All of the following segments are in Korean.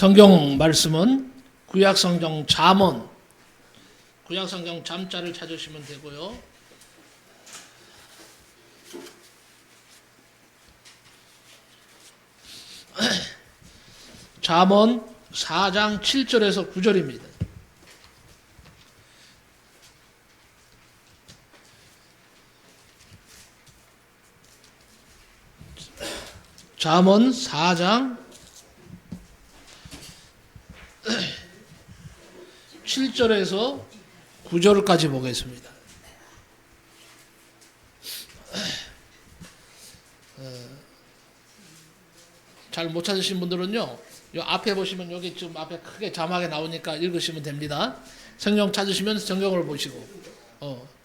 성경 말씀은 구약성경 잠언, 구약성경 잠자를 찾으시면 되고요. 잠언 4장 7절에서 9절입니다. 잠언 4장 7절에서 9절까지 보겠습니다. 잘 못 찾으신 분들은요, 요 앞에 보시면 여기 지금 앞에 크게 자막에 나오니까 읽으시면 됩니다. 성경 찾으시면 성경을 보시고,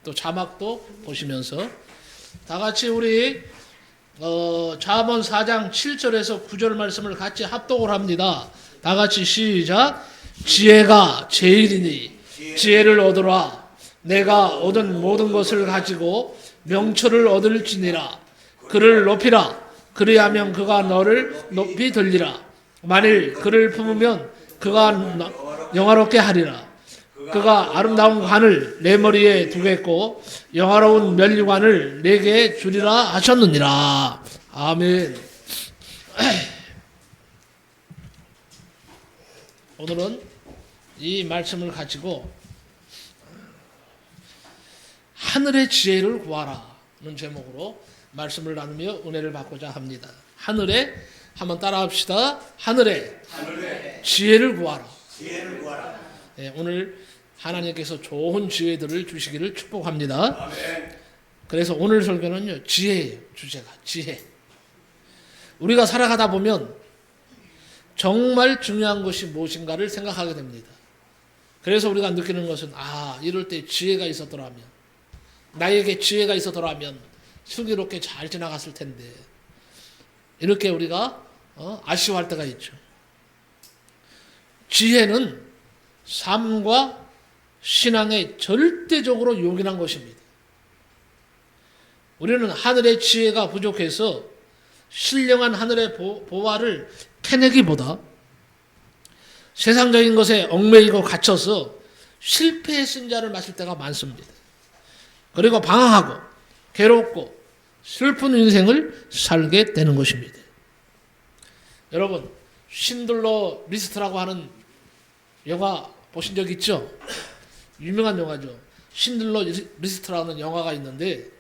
또 자막도 보시면서 다 같이 우리 잠언 4장 7절에서 9절 말씀을 같이 합독을 합니다. 다 같이 시작. 지혜가 제일이니 지혜를 얻으라. 내가 얻은 모든 것을 가지고 명철을 얻을지니라. 그를 높이라. 그리하면 그가 너를 높이 들리라. 만일 그를 품으면 그가 영화롭게 하리라. 그가 아름다운 관을 내 머리에 두겠고 영화로운 면류관을 내게 주리라 하셨느니라. 아멘. 오늘은 이 말씀을 가지고 하늘의 지혜를 구하라는 제목으로 말씀을 나누며 은혜를 받고자 합니다. 하늘에 한번 따라합시다. 하늘에 지혜를 구하라. 네, 오늘 하나님께서 좋은 지혜들을 주시기를 축복합니다. 아멘. 그래서 오늘 설교는요, 지혜예요. 주제가 지혜. 우리가 살아가다 보면 정말 중요한 것이 무엇인가를 생각하게 됩니다. 그래서 우리가 느끼는 것은 이럴 때 지혜가 있었더라면, 나에게 지혜가 있었더라면 슬기롭게 잘 지나갔을 텐데, 이렇게 우리가 아쉬워할 때가 있죠. 지혜는 삶과 신앙에 절대적으로 요긴한 것입니다. 우리는 하늘의 지혜가 부족해서 신령한 하늘의 보화를 캐내기보다 세상적인 것에 얽매이고 갇혀서 실패의 신자를 마실 때가 많습니다. 그리고 방황하고 괴롭고 슬픈 인생을 살게 되는 것입니다. 여러분, 신들러 리스트라고 하는 영화 보신 적 있죠? 유명한 영화죠. 신들러 리스트라는 영화가 있는데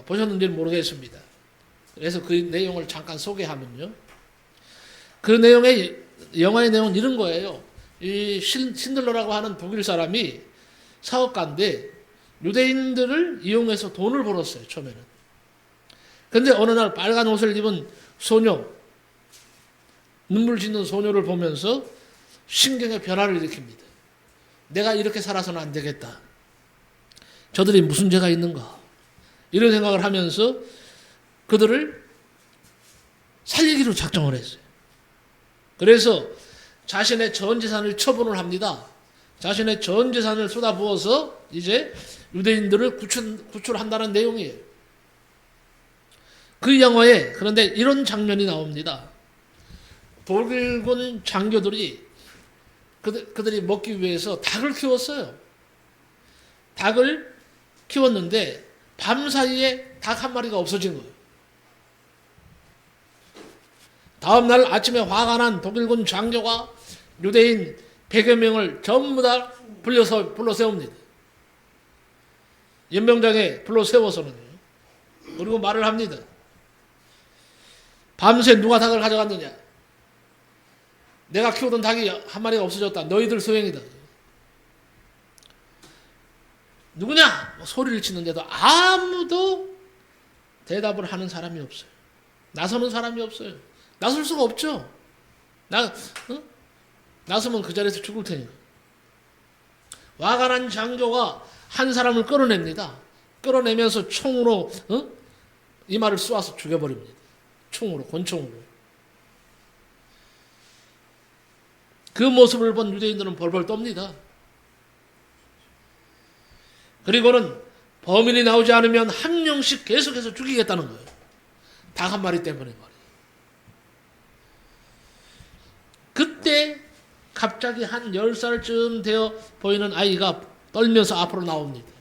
보셨는지는 모르겠습니다. 그래서 그 내용을 잠깐 소개하면요, 그 영화의 내용은 이런 거예요. 이 신들러라고 하는 독일 사람이 사업가인데 유대인들을 이용해서 돈을 벌었어요, 처음에는. 그런데 어느 날 빨간 옷을 입은 소녀, 눈물 짓는 소녀를 보면서 신경의 변화를 일으킵니다. 내가 이렇게 살아서는 안 되겠다. 저들이 무슨 죄가 있는가? 이런 생각을 하면서 그들을 살리기로 작정을 했어요. 그래서 자신의 전 재산을 처분을 합니다. 자신의 전 재산을 쏟아부어서 이제 유대인들을 구출한다는 내용이에요. 그 영화에 그런데 이런 장면이 나옵니다. 독일군 장교들이 그들이 먹기 위해서 닭을 키웠어요. 닭을 키웠는데 밤사이에 닭 한 마리가 없어진 거예요. 다음날 아침에 화가 난 독일군 장교가 유대인 100여 명을 전부 다 불러 세웁니다. 연병장에 불러 세워서는. 그리고 말을 합니다. 밤새 누가 닭을 가져갔느냐? 내가 키우던 닭이 한 마리가 없어졌다. 너희들 소행이다. 누구냐? 소리를 치는데도 아무도 대답을 하는 사람이 없어요. 나서는 사람이 없어요. 나설 수가 없죠. 나서면 그 자리에서 죽을 테니까. 화가 난 장교가 한 사람을 끌어냅니다. 끌어내면서 총으로 이마를 쏘아서 죽여버립니다. 총으로, 권총으로. 그 모습을 본 유대인들은 벌벌 떱니다. 그리고는 범인이 나오지 않으면 한 명씩 계속해서 죽이겠다는 거예요. 닭 한 마리 때문에 말이에요. 그때 갑자기 한 10살쯤 되어 보이는 아이가 떨면서 앞으로 나옵니다.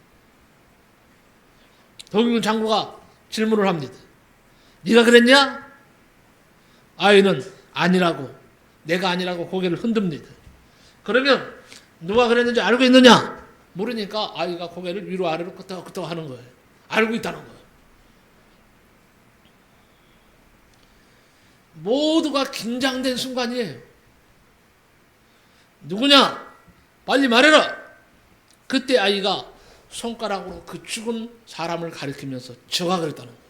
독일군 장교가 질문을 합니다. 네가 그랬냐? 아이는 아니라고, 내가 아니라고 고개를 흔듭니다. 그러면 누가 그랬는지 알고 있느냐? 모르니까 아이가 고개를 위로 아래로 끄덕끄덕 하는 거예요. 알고 있다는 거예요. 모두가 긴장된 순간이에요. 누구냐? 빨리 말해라. 그때 아이가 손가락으로 그 죽은 사람을 가리키면서 저가 그랬다는 거예요.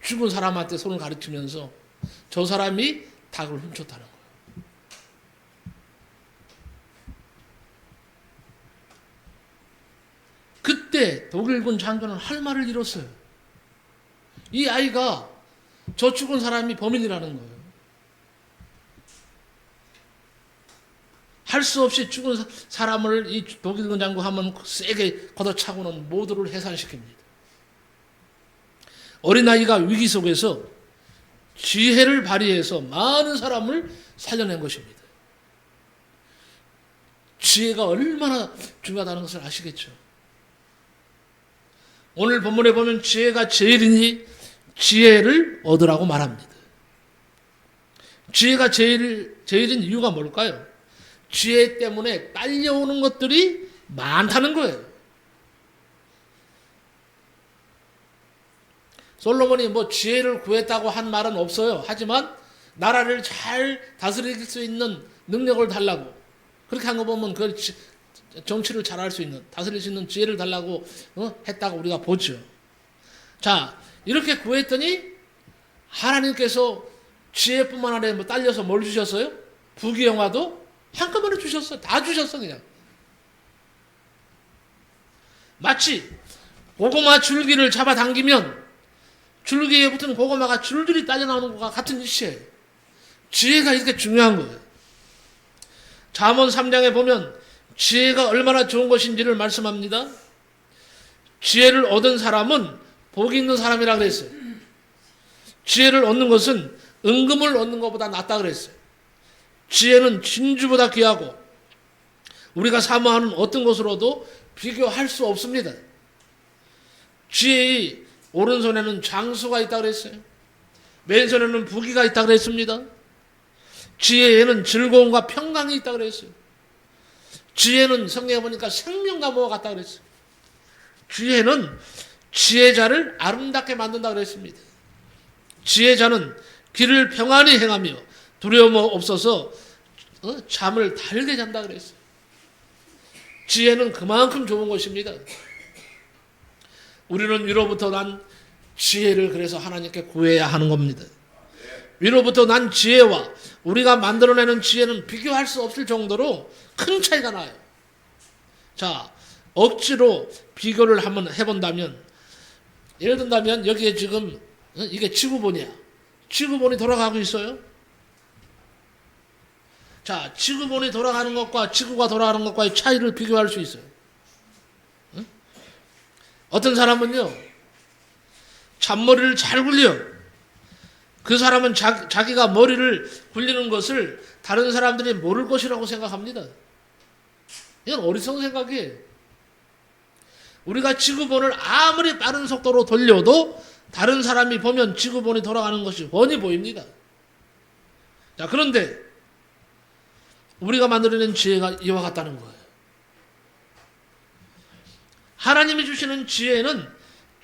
죽은 사람한테 손을 가리키면서 저 사람이 닭을 훔쳤다는 거예요. 그때 독일군 장교는 할 말을 잃었어요. 이 아이가 저 죽은 사람이 범인이라는 거예요. 할 수 없이 죽은 사람을 이 독일군 장교 하면 세게 걷어차고는 모두를 해산시킵니다. 어린아이가 위기 속에서 지혜를 발휘해서 많은 사람을 살려낸 것입니다. 지혜가 얼마나 중요하다는 것을 아시겠죠? 오늘 본문에 보면 지혜가 제일이니 지혜를 얻으라고 말합니다. 지혜가 제일인 이유가 뭘까요? 지혜 때문에 딸려오는 것들이 많다는 거예요. 솔로몬이 뭐 지혜를 구했다고 한 말은 없어요. 하지만 나라를 잘 다스릴 수 있는 능력을 달라고, 그렇게 한 거 보면 그 정치를 잘할 수 있는, 다스릴 수 있는 지혜를 달라고 했다고 우리가 보죠. 자, 이렇게 구했더니 하나님께서 지혜뿐만 아니라 뭐 딸려서 뭘 주셨어요? 부귀영화도 한꺼번에 주셨어요. 다 주셨어 그냥. 마치 고구마 줄기를 잡아당기면 줄기에 붙은 고구마가 줄줄이 딸려 나오는 것과 같은 짓이에요. 지혜가 이렇게 중요한 거예요. 잠언 3장에 보면 지혜가 얼마나 좋은 것인지를 말씀합니다. 지혜를 얻은 사람은 복이 있는 사람이라 그랬어요. 지혜를 얻는 것은 은금을 얻는 것보다 낫다 그랬어요. 지혜는 진주보다 귀하고 우리가 사모하는 어떤 것으로도 비교할 수 없습니다. 지혜의 오른손에는 장수가 있다 그랬어요. 왼손에는 부귀가 있다 그랬습니다. 지혜에는 즐거움과 평강이 있다 그랬어요. 지혜는 성경에 보니까 생명과 모와 같다 그랬어요. 지혜는 지혜자를 아름답게 만든다 그랬습니다. 지혜자는 길을 평안히 행하며 두려움 없어서 잠을 달게 잔다 그랬어요. 지혜는 그만큼 좋은 것입니다. 우리는 위로부터 난 지혜를 그래서 하나님께 구해야 하는 겁니다. 위로부터 난 지혜와 우리가 만들어내는 지혜는 비교할 수 없을 정도로 큰 차이가 나요. 자, 억지로 비교를 한번 해본다면, 예를 든다면 여기에 지금 이게 지구본이야. 지구본이 돌아가고 있어요. 자, 지구본이 돌아가는 것과 지구가 돌아가는 것과의 차이를 비교할 수 있어요. 응? 어떤 사람은요, 잔머리를 잘 굴려. 그 사람은 자기가 머리를 굴리는 것을 다른 사람들이 모를 것이라고 생각합니다. 이건 어리석은 생각이에요. 우리가 지구본을 아무리 빠른 속도로 돌려도 다른 사람이 보면 지구본이 돌아가는 것이 훤히 보입니다. 자, 그런데 우리가 만들어낸 지혜가 이와 같다는 거예요. 하나님이 주시는 지혜는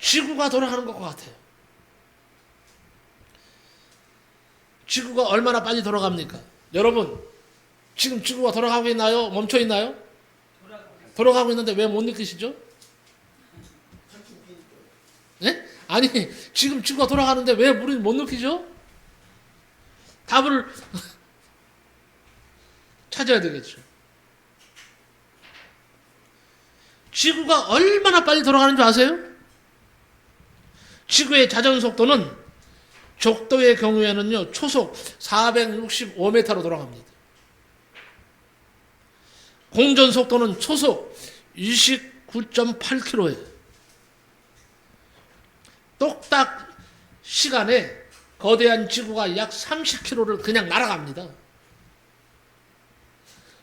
지구가 돌아가는 것과 같아요. 지구가 얼마나 빨리 돌아갑니까? 여러분, 지금 지구가 돌아가고 있나요? 멈춰 있나요? 돌아가고 있는데 왜 못 느끼시죠? 네? 아니, 지금 지구가 돌아가는데 왜 우리는 못 느끼죠? 답을 찾아야 되겠죠. 지구가 얼마나 빨리 돌아가는 줄 아세요? 지구의 자전 속도는 적도의 경우에는요, 초속 465m로 돌아갑니다. 공전 속도는 초속 29.8km예요. 똑딱 시간에 거대한 지구가 약 30km를 그냥 날아갑니다.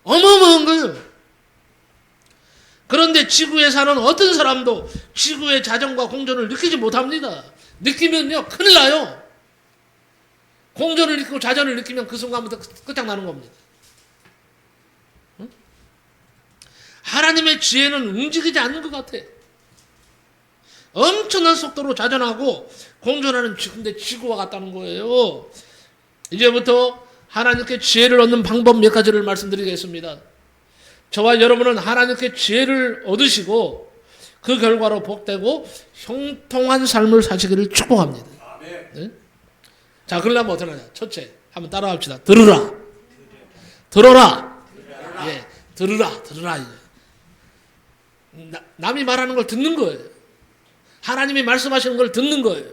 어마어마한 거예요. 그런데 지구에 사는 어떤 사람도 지구의 자전과 공전을 느끼지 못합니다. 느끼면요 큰일 나요. 공전을 느끼고 자전을 느끼면 그 순간부터 끝장나는 겁니다. 응? 하나님의 지혜는 움직이지 않는 것 같아. 엄청난 속도로 자전하고 공전하는 근데 지구와 같다는 거예요. 이제부터 하나님께 지혜를 얻는 방법 몇 가지를 말씀드리겠습니다. 저와 여러분은 하나님께 지혜를 얻으시고 그 결과로 복되고 형통한 삶을 사시기를 축복합니다. 네? 자, 그러려면 어떻게 하냐? 첫째, 한번 따라합시다. 들으라. 들어라. 예, 들으라. 남이 말하는 걸 듣는 거예요. 하나님이 말씀하시는 걸 듣는 거예요.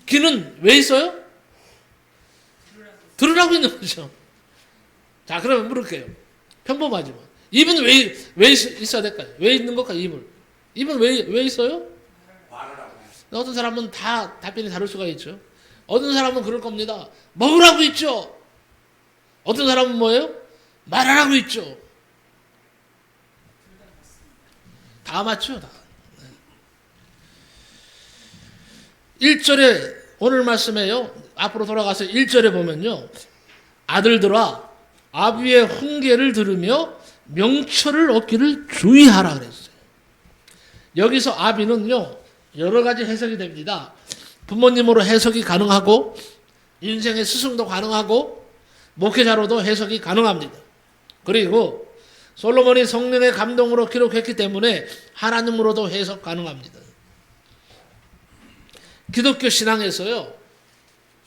귀는 왜 있어요? 들으라고 있는 거죠. 자, 그러면 물을게요. 평범하지만. 입은 왜 있어야 될까요? 왜 있는 걸까, 입은? 입은 왜 있어요? 어떤 사람은 다 답변이 다를 수가 있죠. 어떤 사람은 그럴 겁니다. 먹으라고 있죠. 어떤 사람은 뭐예요? 말하라고 있죠. 다 맞죠, 다. 1절에 오늘 말씀에요. 앞으로 돌아가서 1절에 보면요. 아들들아 아비의 훈계를 들으며 명철을 얻기를 주의하라 그랬어요. 여기서 아비는요. 여러 가지 해석이 됩니다. 부모님으로 해석이 가능하고 인생의 스승도 가능하고 목회자로도 해석이 가능합니다. 그리고 솔로몬이 성령의 감동으로 기록했기 때문에 하나님으로도 해석 가능합니다. 기독교 신앙에서요.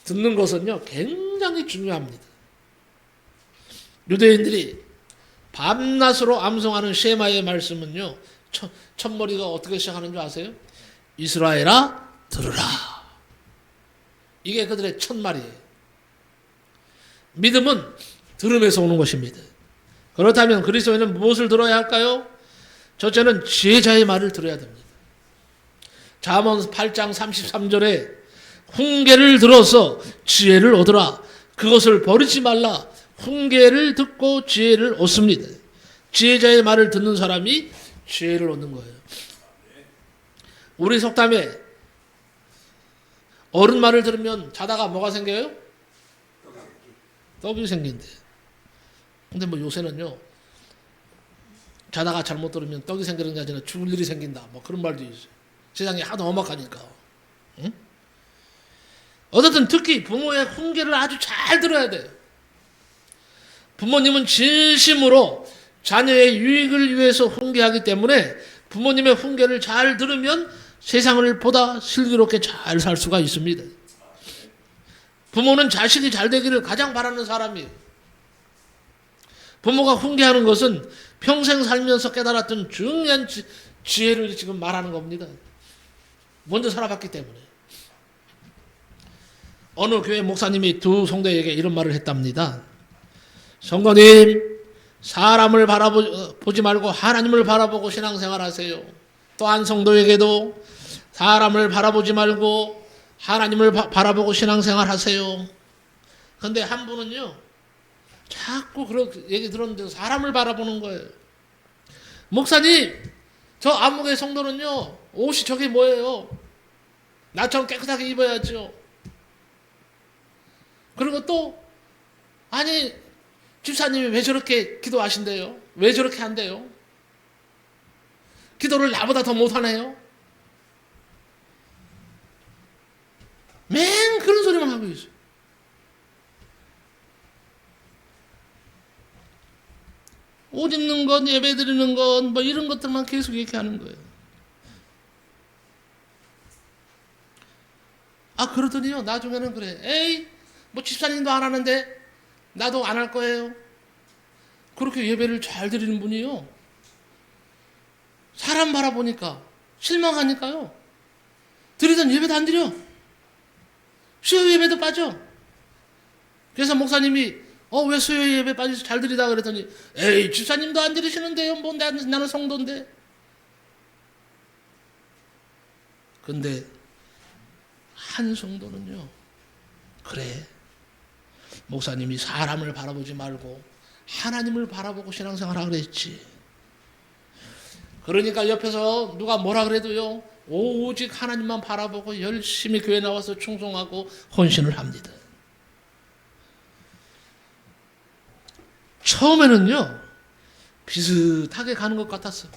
듣는 것은요. 굉장히 중요합니다. 유대인들이 밤낮으로 암송하는 쉐마의 말씀은요. 첫머리가 어떻게 시작하는 줄 아세요? 이스라엘아 들으라. 이게 그들의 첫말이에요. 믿음은 들음에서 오는 것입니다. 그렇다면 그리스도인은 무엇을 들어야 할까요? 첫째는 지혜자의 말을 들어야 됩니다. 잠언 8장 33절에 훈계를 들어서 지혜를 얻으라. 그것을 버리지 말라. 훈계를 듣고 지혜를 얻습니다. 지혜자의 말을 듣는 사람이 지혜를 얻는 거예요. 우리 속담에 어른 말을 들으면 자다가 뭐가 생겨요? 떡이 생긴대. 근데 뭐 요새는요. 자다가 잘못 들으면 떡이 생기는 게 아니라 죽을 일이 생긴다. 뭐 그런 말도 있어요. 세상이 하도 험악하니까. 응? 어쨌든 특히 부모의 훈계를 아주 잘 들어야 돼요. 부모님은 진심으로 자녀의 유익을 위해서 훈계하기 때문에 부모님의 훈계를 잘 들으면 세상을 보다 슬기롭게 잘 살 수가 있습니다. 부모는 자식이 잘 되기를 가장 바라는 사람이에요. 부모가 훈계하는 것은 평생 살면서 깨달았던 중요한 지혜를 지금 말하는 겁니다. 먼저 살아봤기 때문에. 어느 교회 목사님이 두 성도에게 이런 말을 했답니다. 성도님, 사람을 바라보지 말고 하나님을 바라보고 신앙생활 하세요. 또 한 성도에게도 사람을 바라보지 말고 하나님을 바라보고 신앙생활 하세요. 근데 한 분은요, 자꾸 그런 얘기 들었는데 사람을 바라보는 거예요. 목사님, 저 암흑의 성도는요, 옷이 저게 뭐예요? 나처럼 깨끗하게 입어야죠. 그리고 또, 아니, 집사님이 왜 저렇게 기도하신대요? 왜 저렇게 한대요? 기도를 나보다 더 못하네요? 맨 그런 소리만 하고 있어요. 옷 입는 것, 예배 드리는 것, 뭐 이런 것들만 계속 얘기하는 거예요. 아, 그러더니요, 나중에는 그래. 에이, 뭐 집사님도 안 하는데 나도 안 할 거예요. 그렇게 예배를 잘 드리는 분이요. 사람 바라보니까 실망하니까요. 드리던 예배도 안 드려. 수요 예배도 빠져. 그래서 목사님이 왜 수요 예배 빠져서 잘 드리다 그랬더니 에이 집사님도 안 드리시는데요. 뭐 나는 성도인데. 근데 한 성도는요. 그래, 목사님이 사람을 바라보지 말고 하나님을 바라보고 신앙생활하라 그랬지. 그러니까 옆에서 누가 뭐라 그래도요, 오직 하나님만 바라보고 열심히 교회 나와서 충성하고 헌신을 합니다. 처음에는요, 비슷하게 가는 것 같았어요.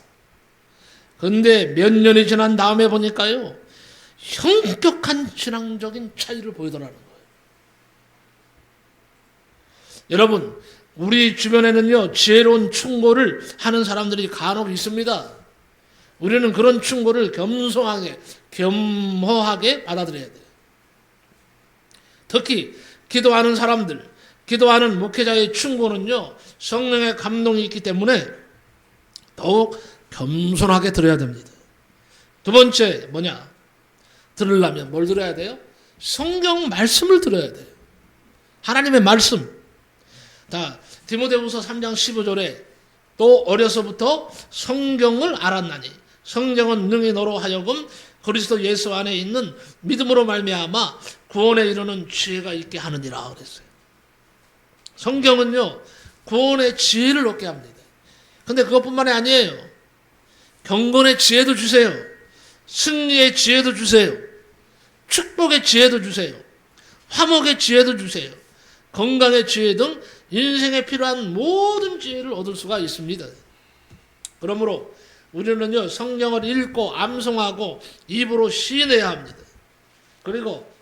그런데 몇 년이 지난 다음에 보니까요, 현격한 신앙적인 차이를 보이더라는 거예요. 여러분, 우리 주변에는요, 지혜로운 충고를 하는 사람들이 간혹 있습니다. 우리는 그런 충고를 겸손하게, 겸허하게 받아들여야 돼요. 특히 기도하는 사람들, 기도하는 목회자의 충고는요, 성령의 감동이 있기 때문에 더욱 겸손하게 들어야 됩니다. 두 번째 뭐냐? 들으려면 뭘 들어야 돼요? 성경 말씀을 들어야 돼요. 하나님의 말씀. 자, 디모데후서 3장 15절에 또 어려서부터 성경을 알았나니 성경은 능히 너로 하여금 그리스도 예수 안에 있는 믿음으로 말미암아 구원에 이르는 지혜가 있게 하느니라 그랬어요. 성경은요, 구원의 지혜를 얻게 합니다. 근데 그것뿐만이 아니에요. 경건의 지혜도 주세요. 승리의 지혜도 주세요. 축복의 지혜도 주세요. 화목의 지혜도 주세요. 건강의 지혜 등 인생에 필요한 모든 지혜를 얻을 수가 있습니다. 그러므로 우리는요, 성경을 읽고 암송하고 입으로 시인해야 합니다. 그리고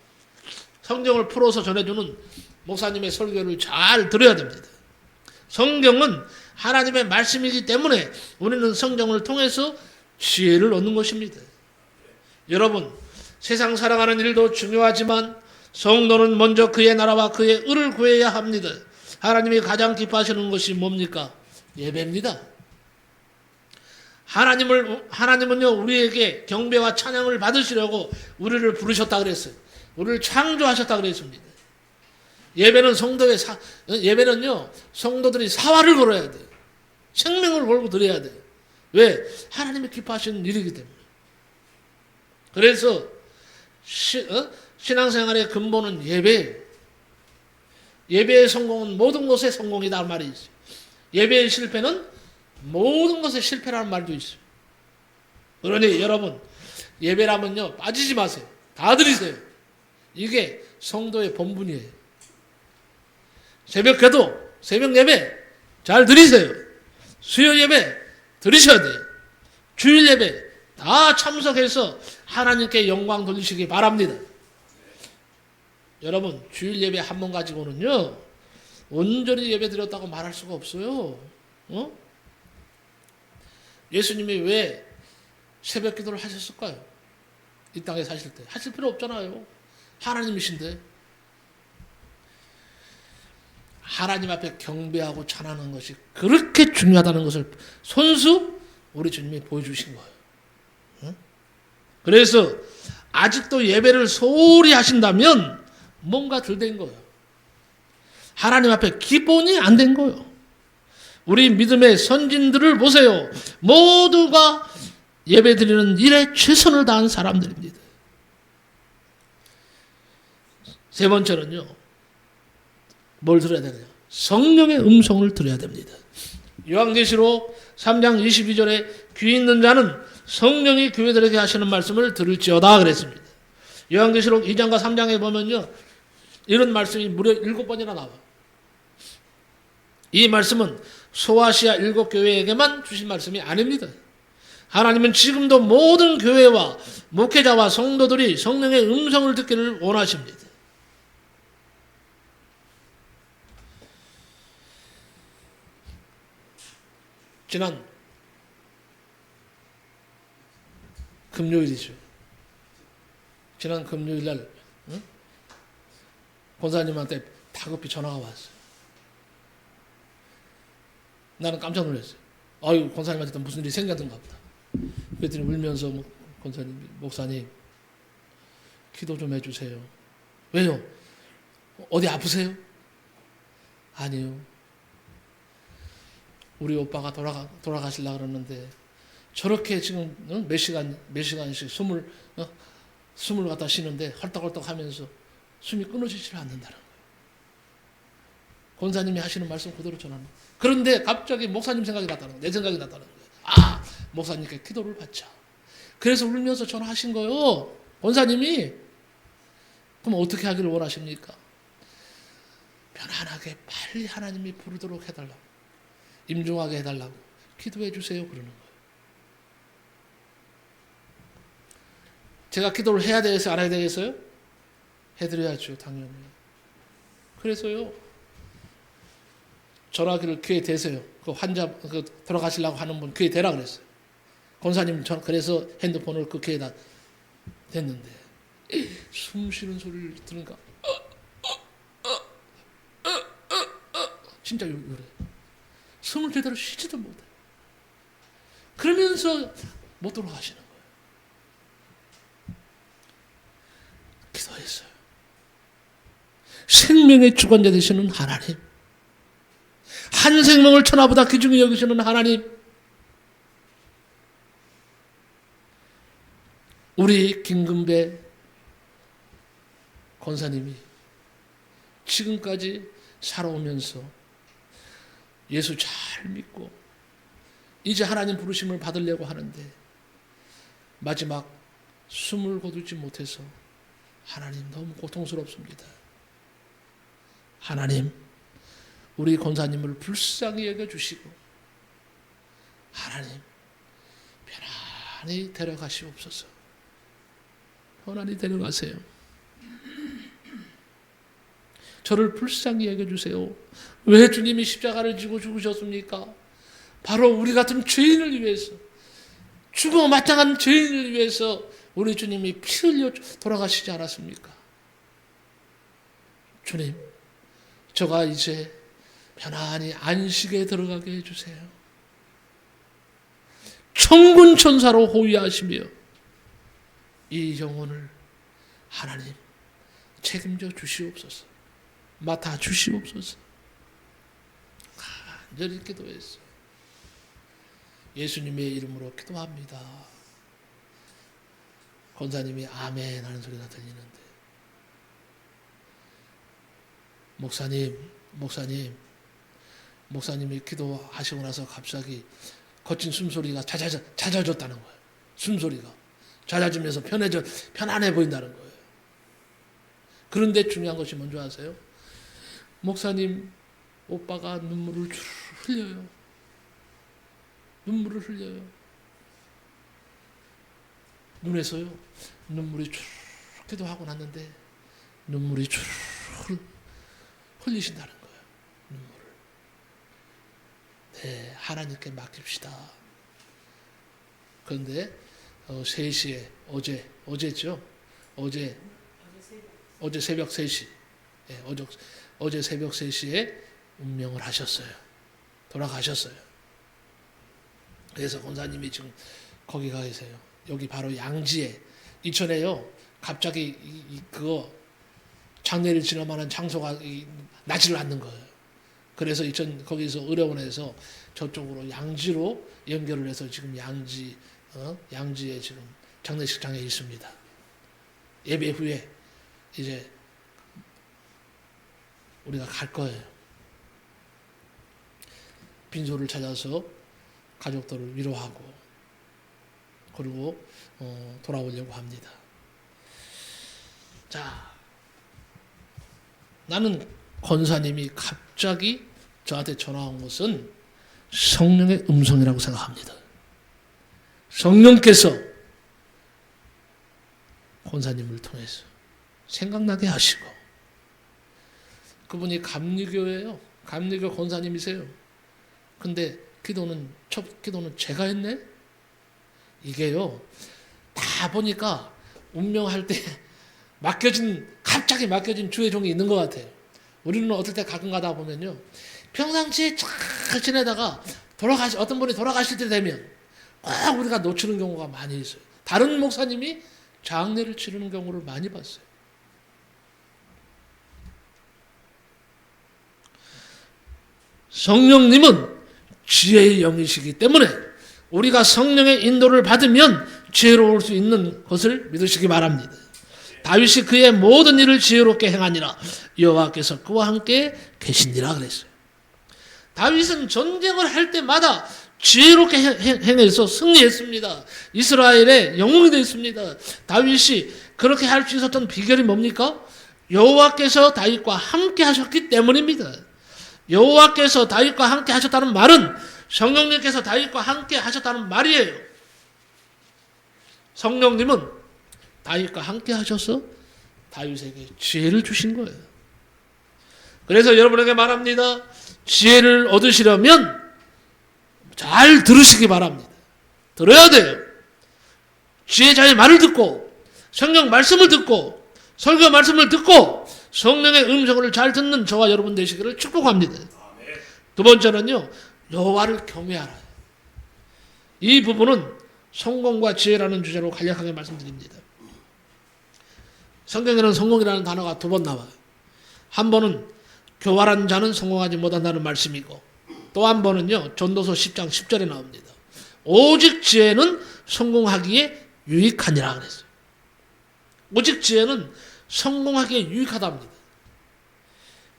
성경을 풀어서 전해주는 목사님의 설교를 잘 들어야 됩니다. 성경은 하나님의 말씀이기 때문에 우리는 성경을 통해서 지혜를 얻는 것입니다. 여러분, 세상 살아가는 일도 중요하지만 성도는 먼저 그의 나라와 그의 의를 구해야 합니다. 하나님이 가장 기뻐하시는 것이 뭡니까? 예배입니다. 하나님은요, 우리에게 경배와 찬양을 받으시려고 우리를 부르셨다 그랬어요. 우리를 창조하셨다 그랬습니다. 예배는요, 성도들이 사활을 걸어야 돼요. 생명을 걸고 드려야 돼요. 왜? 하나님이 기뻐하시는 일이기 때문에. 그래서 신앙생활의 근본은 예배예요. 예배의 성공은 모든 것의 성공이다 말이 있어요. 예배의 실패는 모든 것의 실패라는 말도 있어요. 그러니 여러분, 예배라면요, 빠지지 마세요. 다 드리세요. 이게 성도의 본분이에요. 새벽 기도, 새벽 예배 잘 드리세요. 수요 예배 드리셔야 돼요. 주일 예배 다 참석해서 하나님께 영광 돌리시기 바랍니다. 여러분, 주일 예배 한 번 가지고는요, 온전히 예배 드렸다고 말할 수가 없어요. 예수님이 왜 새벽 기도를 하셨을까요? 이 땅에 사실 때. 하실 필요 없잖아요. 하나님이신데. 하나님 앞에 경배하고 찬하는 것이 그렇게 중요하다는 것을 손수 우리 주님이 보여주신 거예요. 그래서 아직도 예배를 소홀히 하신다면 뭔가 덜 된 거예요. 하나님 앞에 기본이 안 된 거예요. 우리 믿음의 선진들을 보세요. 모두가 예배 드리는 일에 최선을 다한 사람들입니다. 세 번째는요, 뭘 들어야 되느냐? 성령의 음성을 들어야 됩니다. 요한계시록 3장 22절에 귀 있는 자는 성령이 교회들에게 하시는 말씀을 들을지어다 그랬습니다. 요한계시록 2장과 3장에 보면요, 이런 말씀이 무려 7번이나 나와요. 이 말씀은 소아시아 7교회에게만 주신 말씀이 아닙니다. 하나님은 지금도 모든 교회와 목회자와 성도들이 성령의 음성을 듣기를 원하십니다. 지난 금요일이죠. 지난 금요일날 권사님한테 다급히 전화가 왔어요. 나는 깜짝 놀랐어요. 아유, 권사님한테 무슨 일이 생겼던가 보다. 그랬더니 울면서 권사님, 목사님 기도 좀 해주세요. 왜요? 어디 아프세요? 아니요. 우리 오빠가 돌아가시려고 그러는데 저렇게 지금 몇 시간씩 숨을 갖다 쉬는데 헐떡헐떡 하면서 숨이 끊어지지 않는다는 거예요. 권사님이 하시는 말씀 그대로 전하는 거예요. 그런데 갑자기 목사님 생각이 났다는 거예요. 내 생각이 났다는 거예요. 아, 목사님께 기도를 받자. 그래서 울면서 전화하신 거예요. 권사님이. 그럼 어떻게 하기를 원하십니까? 편안하게 빨리 하나님이 부르도록 해달라고, 임종하게 해달라고 기도해 주세요 그러는 거예요. 제가 기도를 해야 되겠어요? 안 해야 되겠어요? 해드려야죠, 당연히. 그래서요, 전화기를 귀에 대세요. 그 환자, 돌아가시려고 하는 분 귀에 대라 그랬어요. 권사님, 그래서 핸드폰을 그 귀에다 댔는데, 숨 쉬는 소리를 들으니까, 진짜 요래. 숨을 제대로 쉬지도 못해. 그러면서 못 돌아가시는 거예요. 기도했어요. 생명의 주관자 되시는 하나님, 한 생명을 천하보다 귀중히 여기시는 하나님, 우리 김금배 권사님이 지금까지 살아오면서 예수 잘 믿고 이제 하나님 부르심을 받으려고 하는데 마지막 숨을 거두지 못해서 하나님 너무 고통스럽습니다. 하나님, 우리 권사님을 불쌍히 여겨주시고 하나님 편안히 데려가시옵소서. 편안히 데려가세요. 저를 불쌍히 여겨주세요. 왜 주님이 십자가를 지고 죽으셨습니까? 바로 우리 같은 죄인을 위해서, 죽어 마땅한 죄인을 위해서 우리 주님이 피 흘려 돌아가시지 않았습니까? 주님, 저가 이제 편안히 안식에 들어가게 해주세요. 천군 천사로 호위하시며 이 영혼을 하나님 책임져 주시옵소서. 맡아 주시옵소서. 간절히 기도했어. 예수님의 이름으로 기도합니다. 권사님이 아멘 하는 소리가 들리는데, 목사님이 기도하시고 나서 갑자기 거친 숨소리가 잦아졌다는 거예요. 숨소리가 잦아지면서 편안해 보인다는 거예요. 그런데 중요한 것이 뭔지 아세요? 목사님 오빠가 눈물을 흘려요. 눈물을 흘려요. 눈에서요, 눈물이 쭉 기도하고 났는데 눈물이 쭉 흘리신다는 거예요. 눈물을. 네, 하나님께 맡깁시다. 그런데 3시에 어제죠? 어제 새벽 3시. 네, 어제 새벽 3시에 운명을 하셨어요. 돌아가셨어요. 그래서 권사님이 지금 거기 가 계세요. 여기 바로 양지에, 이천에요, 갑자기 그거 장례를 지낼 만한 장소가 나지를 않는 거예요. 그래서 이천 거기서 의료원에서 저쪽으로 양지로 연결을 해서 지금 양지에 지금 장례식장에 있습니다. 예배 후에 이제 우리가 갈 거예요. 빈소를 찾아서 가족들을 위로하고 그리고 돌아오려고 합니다. 자, 나는 권사님이 갑자기 저한테 전화 온 것은 성령의 음성이라고 생각합니다. 성령께서 권사님을 통해서 생각나게 하시고, 그분이 감리교예요. 감리교 권사님이세요. 근데 첫 기도는 제가 했네? 이게요, 다 보니까 운명할 때 갑자기 맡겨진 주의 종이 있는 것 같아요. 우리는 어떨 때 가끔 가다 보면요, 평상시에 잘 지내다가 어떤 분이 돌아가실 때 되면 꼭 우리가 놓치는 경우가 많이 있어요. 다른 목사님이 장례를 치르는 경우를 많이 봤어요. 성령님은 지혜의 영이시기 때문에 우리가 성령의 인도를 받으면 지혜로울 수 있는 것을 믿으시기 바랍니다. 다윗이 그의 모든 일을 지혜롭게 행하니라. 여호와께서 그와 함께 계시니라 그랬어요. 다윗은 전쟁을 할 때마다 지혜롭게 행해서 승리했습니다. 이스라엘의 영웅이 되었습니다. 다윗이 그렇게 할 수 있었던 비결이 뭡니까? 여호와께서 다윗과 함께 하셨기 때문입니다. 여호와께서 다윗과 함께 하셨다는 말은 성령님께서 다윗과 함께 하셨다는 말이에요. 성령님은 다윗과 함께 하셔서 다윗에게 지혜를 주신 거예요. 그래서 여러분에게 말합니다. 지혜를 얻으시려면 잘 들으시기 바랍니다. 들어야 돼요. 지혜자의 말을 듣고 성령 말씀을 듣고 설교 말씀을 듣고 성령의 음성을 잘 듣는 저와 여러분 되시기를 축복합니다. 두 번째는요, 여호와를 경외하라. 이 부분은 성공과 지혜라는 주제로 간략하게 말씀드립니다. 성경에는 성공이라는 단어가 두 번 나와요. 한 번은 교활한 자는 성공하지 못한다는 말씀이고, 또 한 번은요, 전도서 10장 10절에 나옵니다. 오직 지혜는 성공하기에 유익하니라 그랬어요. 오직 지혜는 성공하기에 유익하답니다.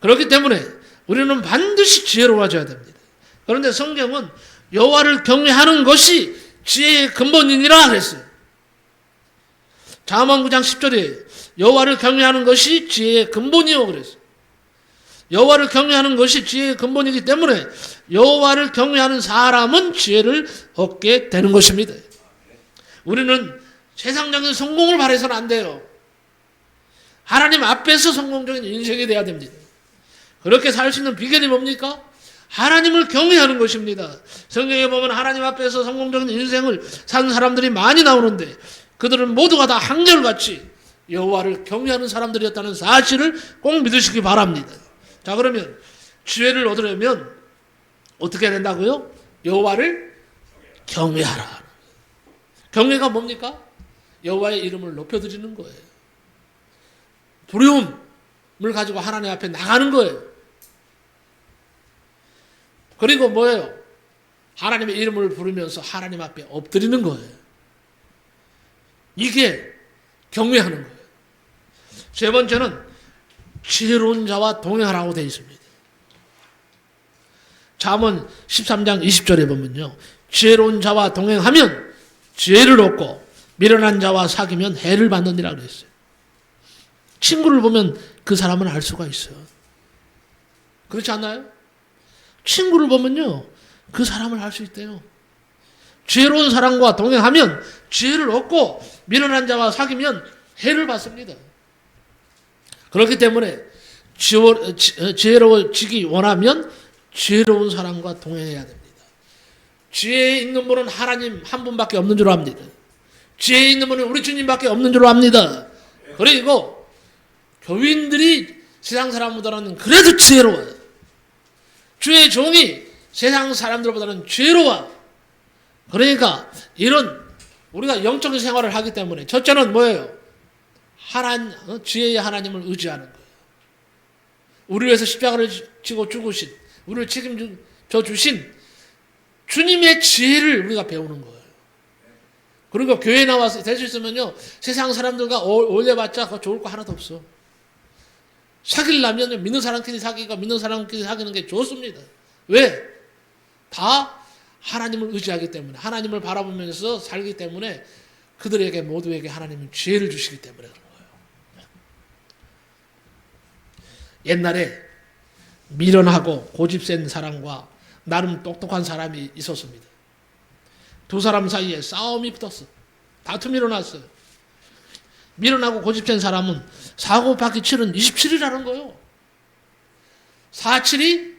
그렇기 때문에 우리는 반드시 지혜로워져야 됩니다. 그런데 성경은 여호와를 경외하는 것이 지혜의 근본이니라 그랬어요. 잠언 9장 10절에 여호와를 경외하는 것이 지혜의 근본이요 그랬어요. 여호와를 경외하는 것이 지혜의 근본이기 때문에 여호와를 경외하는 사람은 지혜를 얻게 되는 것입니다. 우리는 세상적인 성공을 바라서는 안 돼요. 하나님 앞에서 성공적인 인생이 돼야 됩니다. 그렇게 살 수 있는 비결이 뭡니까? 하나님을 경외하는 것입니다. 성경에 보면 하나님 앞에서 성공적인 인생을 산 사람들이 많이 나오는데 그들은 모두가 다 한결같이 여호와를 경외하는 사람들이었다는 사실을 꼭 믿으시기 바랍니다. 자, 그러면 지혜를 얻으려면 어떻게 해야 된다고요? 여호와를 경외하라. 경외가 뭡니까? 여호와의 이름을 높여드리는 거예요. 두려움을 가지고 하나님 앞에 나가는 거예요. 그리고 뭐예요? 하나님의 이름을 부르면서 하나님 앞에 엎드리는 거예요. 이게 경외하는 거예요. 세 번째는 지혜로운 자와 동행하라고 되어 있습니다. 잠언 13장 20절에 보면요, 지혜로운 자와 동행하면 지혜를 얻고 미련한 자와 사귀면 해를 받느니라 그랬어요. 친구를 보면 그 사람은 알 수가 있어요. 그렇지 않나요? 친구를 보면요, 그 사람을 알 수 있대요. 지혜로운 사람과 동행하면 지혜를 얻고 미련한 자와 사귀면 해를 받습니다. 그렇기 때문에 지혜로워지기 원하면 지혜로운 사람과 동행해야 됩니다. 지혜에 있는 분은 하나님 한 분밖에 없는 줄 압니다. 지혜에 있는 분은 우리 주님밖에 없는 줄 압니다. 그리고 교인들이 세상 사람보다는 그래도 지혜로워요. 주의 종이 세상 사람들보다는 지혜로워. 그러니까 이런 우리가 영적인 생활을 하기 때문에 첫째는 뭐예요? 지혜의 하나님을 의지하는 거예요. 우리를 위해서 십자가를 지고 죽으신, 우리를 책임져 주신 주님의 지혜를 우리가 배우는 거예요. 그리고 교회에 나와서 될 수 있으면요, 세상 사람들과 어울려봤자 좋을 거 하나도 없어. 사귀려면 믿는 사람끼리 사귀고 믿는 사람끼리 사귀는 게 좋습니다. 왜? 다 하나님을 의지하기 때문에, 하나님을 바라보면서 살기 때문에 그들에게 모두에게 하나님은 지혜를 주시기 때문에 그런 거예요. 옛날에 미련하고 고집센 사람과 나름 똑똑한 사람이 있었습니다. 두 사람 사이에 싸움이 붙었어. 다툼이 일어났어요. 미련하고 고집센 사람은 4 곱하기 7은 27이라는 거예요. 4, 7이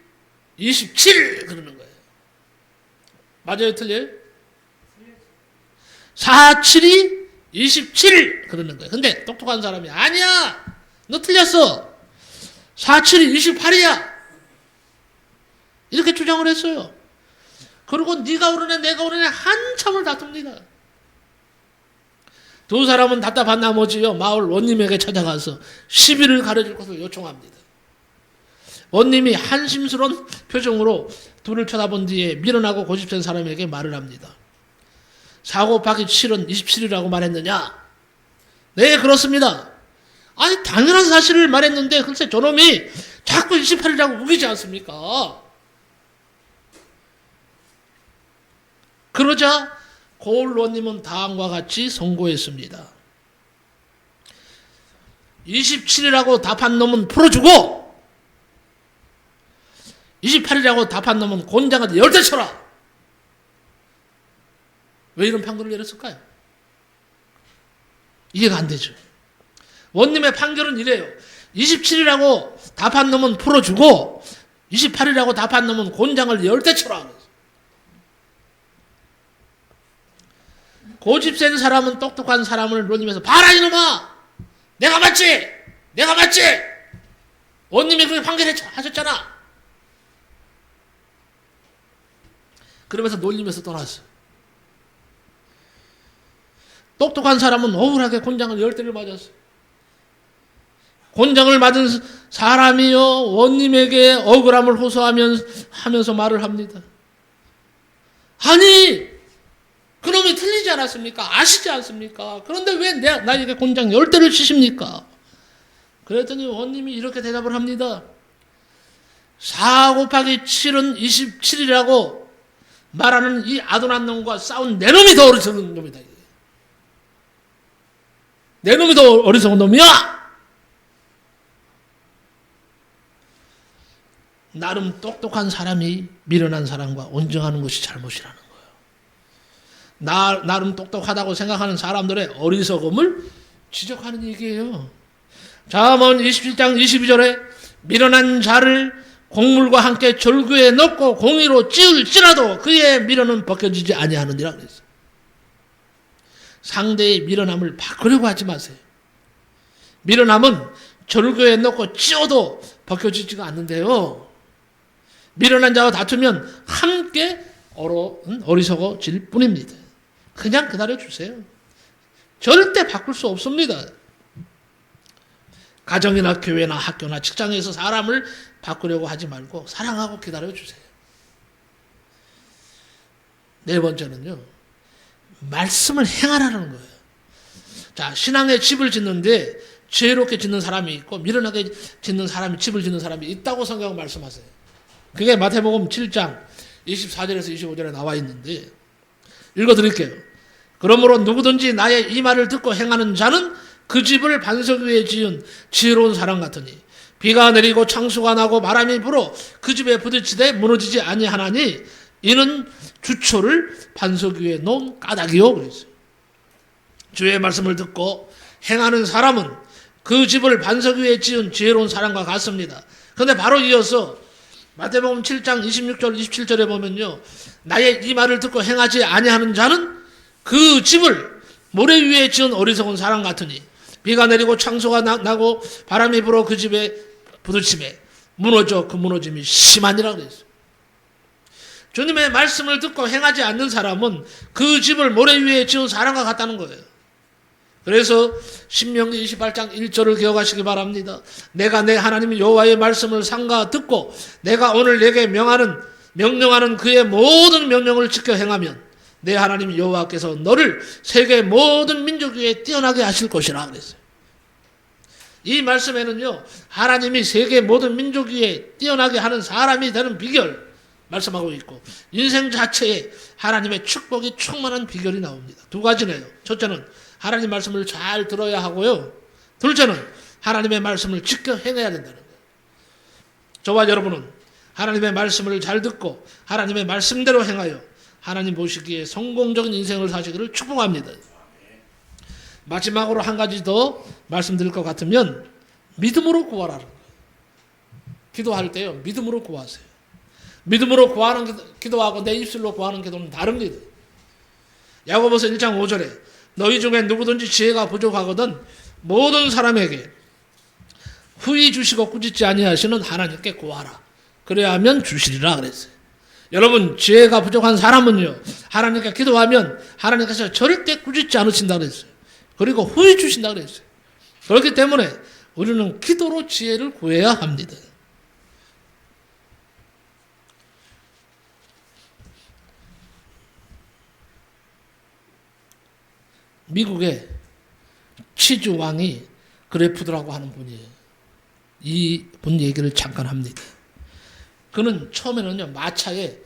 27 그러는 거예요. 맞아요, 틀려요? 4, 7이 27 그러는 거예요. 근데 똑똑한 사람이 아니야, 너 틀렸어, 4, 7이 28이야 이렇게 주장을 했어요. 그리고 네가 옳으네 내가 옳으네 한참을 다툽니다. 두 사람은 답답한 나머지요, 마을 원님에게 찾아가서 시비를 가려줄 것을 요청합니다. 원님이 한심스러운 표정으로 둘을 쳐다본 뒤에 미련하고 고집센 사람에게 말을 합니다. 4 곱하기 7은 27이라고 말했느냐? 네, 그렇습니다. 아니 당연한 사실을 말했는데 글쎄 저놈이 자꾸 28일이라고 우기지 않습니까? 그러자 고을원님은 다음과 같이 선고했습니다. 27이라고 답한 놈은 풀어주고 28이라고 답한 놈은 곤장한테 10대 쳐라. 왜 이런 판결을 내렸을까요? 이해가 안 되죠. 원님의 판결은 이래요. 27이라고 답한 놈은 풀어주고 28이라고 답한 놈은 곤장을 10대 쳐라. 고집 센 사람은 똑똑한 사람을 놀리면서 봐라 이놈아! 내가 맞지? 내가 맞지? 원님이 그렇게 판결하셨잖아. 그러면서 놀리면서 떠났어. 똑똑한 사람은 억울하게 곤장을 10대를 맞았어. 곤장을 맞은 사람이요 원님에게 억울함을 호소하면서 말을 합니다. 아니 그놈이 틀리지 않았습니까? 아시지 않습니까? 그런데 왜 나에게 곤장 10대를 치십니까? 그랬더니 원님이 이렇게 대답을 합니다. 4 곱하기 7은 27이라고 말하는 이 아둔한 놈과 싸운 내 놈이 더 어리석은 놈이다. 내 놈이 더 어리석은 놈이야! 나름 똑똑한 사람이 미련한 사람과 온정하는 것이 잘못이라는 거예요. 나름 똑똑하다고 생각하는 사람들의 어리석음을 지적하는 얘기예요. 잠언 27장 22절에 미련한 자를 곡물과 함께 절구에 넣고 공의로 찌울지라도 그의 미련은 벗겨지지 아니하느니라 그랬어요. 상대의 미련함을 바꾸려고 하지 마세요. 미련함은 절구에 넣고 찌워도 벗겨지지가 않는데요. 미련한 자와 다투면 함께 어리석어질 뿐입니다. 그냥 기다려주세요. 절대 바꿀 수 없습니다. 가정이나 교회나 학교나 직장에서 사람을 바꾸려고 하지 말고 사랑하고 기다려주세요. 네 번째는요. 말씀을 행하라는 거예요. 자, 신앙의 집을 짓는데 지혜롭게 짓는 사람이 있고 미련하게 짓는 사람이 집을 짓는 사람이 있다고 성경은 말씀하세요. 그게 마태복음 7장 24절에서 25절에 나와 있는데 읽어드릴게요. 그러므로 누구든지 나의 이 말을 듣고 행하는 자는 그 집을 반석 위에 지은 지혜로운 사람 같으니 비가 내리고 창수가 나고 바람이 불어 그 집에 부딪히되 무너지지 아니하나니 이는 주초를 반석 위에 놓은 까닭이요 그랬어요. 주의 말씀을 듣고 행하는 사람은 그 집을 반석 위에 지은 지혜로운 사람과 같습니다. 그런데 바로 이어서 마태복음 7장 26절 27절에 보면요. 나의 이 말을 듣고 행하지 아니하는 자는 그 집을 모래 위에 지은 어리석은 사람 같으니 비가 내리고 창수가 나고 바람이 불어 그 집에 부딪힘에 무너져 그 무너짐이 심하니라 그랬어요. 주님의 말씀을 듣고 행하지 않는 사람은 그 집을 모래 위에 지은 사람과 같다는 거예요. 그래서 신명기 28장 1절을 기억하시기 바랍니다. 내가 내 하나님 여호와의 말씀을 삼가 듣고 내가 오늘 내게 명령하는 그의 모든 명령을 지켜 행하면 내 하나님 여호와께서 너를 세계 모든 민족 위에 뛰어나게 하실 것이라 그랬어요. 이 말씀에는요. 하나님이 세계 모든 민족 위에 뛰어나게 하는 사람이 되는 비결 말씀하고 있고 인생 자체에 하나님의 축복이 충만한 비결이 나옵니다. 두 가지네요. 첫째는 하나님 말씀을 잘 들어야 하고요. 둘째는 하나님의 말씀을 지켜 행해야 된다는 거예요. 저와 여러분은 하나님의 말씀을 잘 듣고 하나님의 말씀대로 행하여 하나님 보시기에 성공적인 인생을 사시기를 축복합니다. 마지막으로 한 가지 더 말씀드릴 것 같으면 믿음으로 구하라는 거예요. 기도할 때요. 믿음으로 구하세요. 믿음으로 구하는 기도하고 내 입술로 구하는 기도는 다릅니다. 야고보서 1장 5절에 너희 중에 누구든지 지혜가 부족하거든 모든 사람에게 후히 주시고 꾸짖지 아니하시는 하나님께 구하라. 그래야 하면 주시리라 그랬어요. 여러분 지혜가 부족한 사람은요. 하나님께 기도하면 하나님께서 절대 꾸짖지 않으신다 그랬어요. 그리고 후히 주신다 그랬어요. 그렇기 때문에 우리는 기도로 지혜를 구해야 합니다. 미국의 치주 왕이 그래프드라고 하는 분이에요. 이 분 얘기를 잠깐 합니다. 그는 처음에는요, 마차에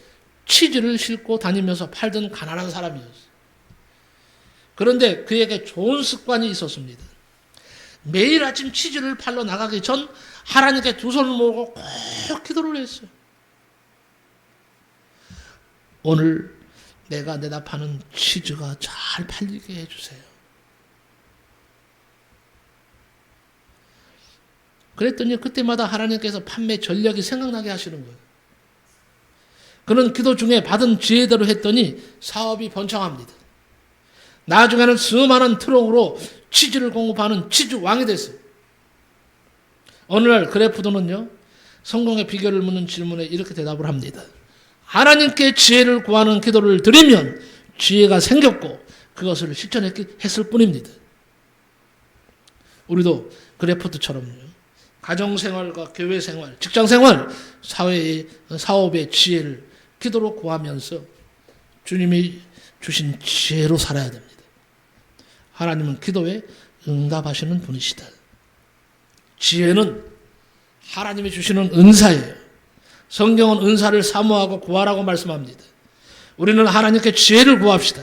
치즈를 싣고 다니면서 팔던 가난한 사람이었어요. 그런데 그에게 좋은 습관이 있었습니다. 매일 아침 치즈를 팔러 나가기 전 하나님께 두 손을 모으고 꼭 기도를 했어요. 오늘 내가 내다 파는 치즈가 잘 팔리게 해주세요. 그랬더니 그때마다 하나님께서 판매 전략이 생각나게 하시는 거예요. 그는 기도 중에 받은 지혜대로 했더니 사업이 번창합니다. 나중에는 수많은 트럭으로 치즈를 공급하는 치즈 왕이 됐어요. 어느 날 그래프도는요, 성공의 비결을 묻는 질문에 이렇게 대답을 합니다. 하나님께 지혜를 구하는 기도를 드리면 지혜가 생겼고 그것을 실천했을 뿐입니다. 우리도 그래프도처럼요, 가정생활과 교회생활, 직장생활, 사업의 지혜를 기도로 구하면서 주님이 주신 지혜로 살아야 됩니다. 하나님은 기도에 응답하시는 분이시다. 지혜는 하나님이 주시는 은사예요. 성경은 은사를 사모하고 구하라고 말씀합니다. 우리는 하나님께 지혜를 구합시다.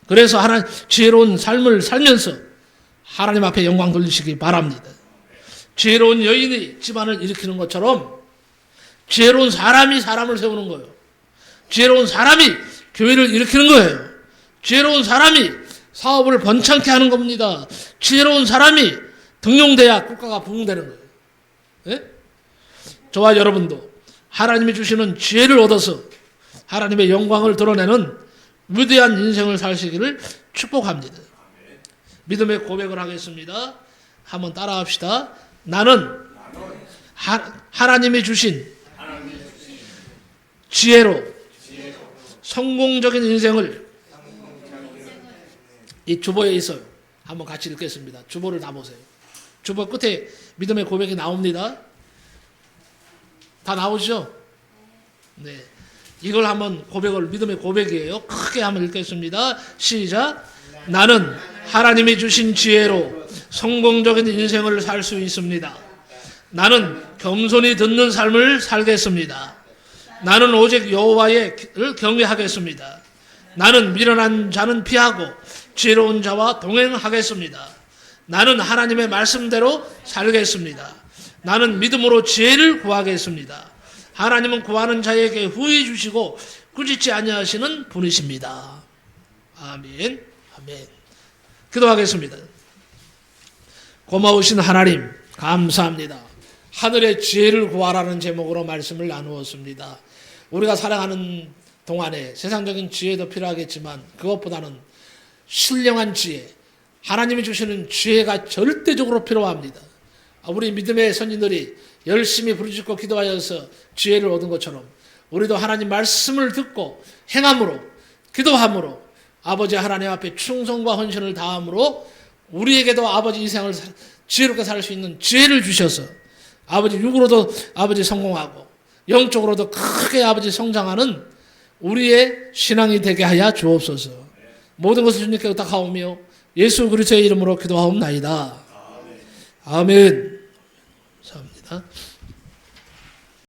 그래서 지혜로운 삶을 살면서 하나님 앞에 영광 돌리시기 바랍니다. 지혜로운 여인이 집안을 일으키는 것처럼 지혜로운 사람이 사람을 세우는 거예요. 지혜로운 사람이 교회를 일으키는 거예요. 지혜로운 사람이 사업을 번창케 하는 겁니다. 지혜로운 사람이 등용돼야 국가가 부흥되는 거예요. 네? 저와 여러분도 하나님이 주시는 지혜를 얻어서 하나님의 영광을 드러내는 위대한 인생을 사시기를 축복합니다. 믿음의 고백을 하겠습니다. 한번 따라합시다. 나는 하나님이 주신 지혜로 성공적인 인생을, 이 주보에 있어요. 한번 같이 읽겠습니다. 주보를 다 보세요. 주보 끝에 믿음의 고백이 나옵니다. 다 나오시죠? 네. 이걸 한번 고백을, 믿음의 고백이에요. 크게 한번 읽겠습니다. 시작. 나는 하나님이 주신 지혜로 성공적인 인생을 살 수 있습니다. 나는 겸손히 듣는 삶을 살겠습니다. 나는 오직 여호와를 경외하겠습니다. 나는 미련한 자는 피하고 지혜로운 자와 동행하겠습니다. 나는 하나님의 말씀대로 살겠습니다. 나는 믿음으로 지혜를 구하겠습니다. 하나님은 구하는 자에게 후히 주시고 꾸짖지 아니하시는 분이십니다. 아멘. 아멘. 기도하겠습니다. 고마우신 하나님, 감사합니다. 하늘의 지혜를 구하라는 제목으로 말씀을 나누었습니다. 우리가 살아가는 동안에 세상적인 지혜도 필요하겠지만 그것보다는 신령한 지혜, 하나님이 주시는 지혜가 절대적으로 필요합니다. 우리 믿음의 선진들이 열심히 부르짖고 기도하여서 지혜를 얻은 것처럼 우리도 하나님 말씀을 듣고 행함으로, 기도함으로 아버지 하나님 앞에 충성과 헌신을 다함으로 우리에게도 아버지 이 생을 지혜롭게 살 수 있는 지혜를 주셔서 아버지 육으로도 아버지 성공하고 영적으로도 크게 아버지 성장하는 우리의 신앙이 되게 하여 주옵소서. 모든 것을 주님께 의탁하오며 예수 그리스도의 이름으로 기도하옵나이다. 아멘. 감사합니다.